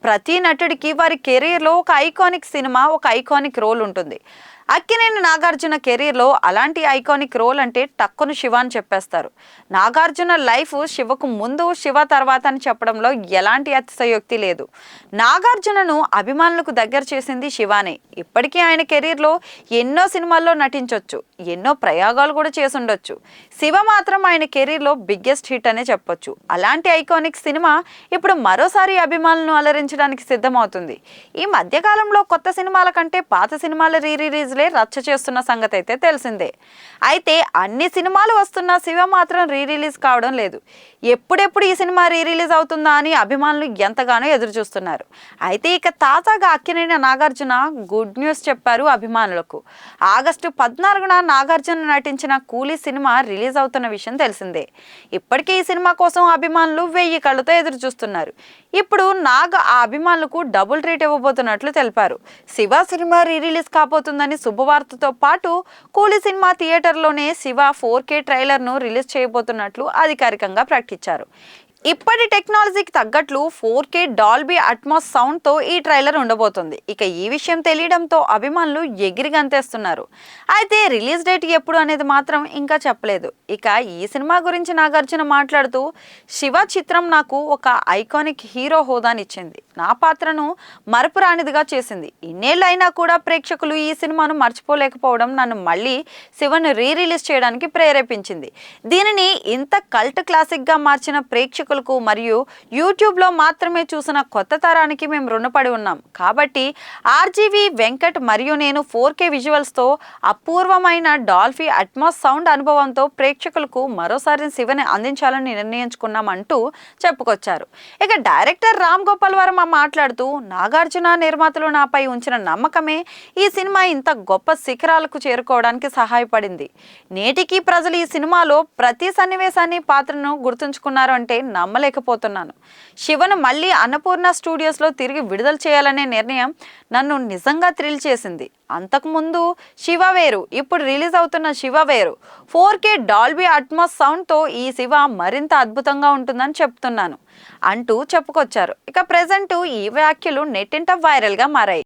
ప్రతి నటుడికి వారి కెరీర్లో ఒక ఐకానిక్ సినిమా, ఒక ఐకానిక్ రోల్ ఉంటుంది. అక్కినేని నాగార్జున కెరీర్లో అలాంటి ఐకానిక్ రోల్ అంటే టక్కును శివ అని చెప్పేస్తారు. నాగార్జున లైఫ్ శివకు ముందు, శివ తర్వాత అని చెప్పడంలో ఎలాంటి అతిశయోక్తి లేదు. నాగార్జునను అభిమానులకు దగ్గర చేసింది శివానే. ఇప్పటికీ ఆయన కెరీర్లో ఎన్నో సినిమాల్లో నటించవచ్చు, ఎన్నో ప్రయోగాలు కూడా చేసుండొచ్చు. శివ మాత్రం ఆయన కెరీర్లో బిగ్గెస్ట్ హిట్ అనే చెప్పొచ్చు. అలాంటి ఐకానిక్ సినిమా ఇప్పుడు మరోసారి అభిమానులను అలరించడానికి సిద్ధమవుతుంది. ఈ మధ్యకాలంలో కొత్త సినిమాల కంటే పాత సినిమాల రిలీజ్లే రచ్చ చేస్తున్న సంగతి అయితే తెలిసిందే. అయితే అన్ని సినిమాలు వస్తున్నా శివ మాత్రం రిలీజ్ కావడం లేదు. ఎప్పుడెప్పుడు ఈ సినిమా రిలీజ్ అవుతుందా అని అభిమానులు ఎంతగానో ఎదురు చూస్తున్నారు. అయితే ఇక తాజాగా అక్కినేని నాగార్జున గుడ్ న్యూస్ చెప్పారు అభిమానులకు. ఆగస్టు 14న నాగార్జున నటించిన కూలీ సినిమా రిలీజ్ అవుతున్న విషయం తెలిసిందే. ఇప్పటికే ఈ సినిమా కోసం అభిమానులు 1000 కళ్ళతో ఎదురు చూస్తున్నారు. ఇప్పుడు నాగ్ ఆ అభిమానులకు డబుల్ ట్రీట్ ఇవ్వబోతున్నట్లు తెలిపారు. శివ సినిమా రిలీజ్ కాబోతుందని శుభవార్తతో పాటు కూలీ సినిమా థియేటర్లోనే శివ 4K ట్రైలర్ను రిలీజ్ చేయబోతున్నట్లు అధికారికంగా ప్రకటించారు. ఇప్పటి టెక్నాలజీకి తగ్గట్లు 4K డాల్బీ అట్మాస్ సౌండ్తో ఈ ట్రైలర్ ఉండబోతుంది. ఇక ఈ విషయం తెలియడంతో అభిమానులు ఎగిరి గంతేస్తున్నారు. అయితే రిలీజ్ డేట్ ఎప్పుడు అనేది మాత్రం ఇంకా చెప్పలేదు. ఇక ఈ సినిమా గురించి నాగార్జున మాట్లాడుతూ, శివ చిత్రం నాకు ఒక ఐకానిక్ హీరో హోదానిచ్చింది. నా పాత్రను మరపురానిదిగా చేసింది. ఇన్నేళ్ళు అయినా కూడా ప్రేక్షకులు ఈ సినిమాను మర్చిపోలేకపోవడం నన్ను మళ్ళీ శివను రిలీజ్ చేయడానికి ప్రేరేపించింది. దీనిని ఇంత కల్ట్ క్లాసిక్గా మార్చిన ప్రేక్షకులకు మరియు యూట్యూబ్లో మాత్రమే చూసిన కొత్త తరానికి మేము రుణపడి ఉన్నాం. కాబట్టి ఆర్జీవి వెంకట్ మరియు నేను 4K విజువల్స్తో అపూర్వమైన డాల్ఫీ అట్మాస్ సౌండ్ అనుభవంతో ప్రేక్షకులకు మరోసారి శివని అందించాలని నిర్ణయించుకున్నాం అంటూ చెప్పుకొచ్చారు. ఇక డైరెక్టర్ రామ్ గోపాల్ వర్మ మాట్లాడుతూ, నాగార్జున నిర్మాతలు నాపై ఉంచిన నమ్మకమే ఈ సినిమా ఇంత గొప్ప శిఖరాలకు చేరుకోవడానికి సహాయపడింది. నేటికి ప్రజలు ఈ సినిమాలో ప్రతి సన్నివేశాన్ని, పాత్రను గుర్తుంచుకున్నారు అంటే నమ్మలేకపోతున్నాను. శివను మళ్ళీ అన్నపూర్ణ స్టూడియోస్లో తిరిగి విడుదల చేయాలనే నిర్ణయం నన్ను నిజంగా థ్రిల్ చేసింది. అంతకుముందు శివ వేరు, ఇప్పుడు రిలీజ్ అవుతున్న శివ వేరు. 4K డాల్బీ అట్మాస్ సౌండ్తో ఈ శివ మరింత అద్భుతంగా ఉంటుందని చెప్తున్నాను అంటూ చెప్పుకొచ్చారు. ఇక ప్రెజెంట్ ఈ వ్యాఖ్యలు నెట్టింట వైరల్గా మారాయి.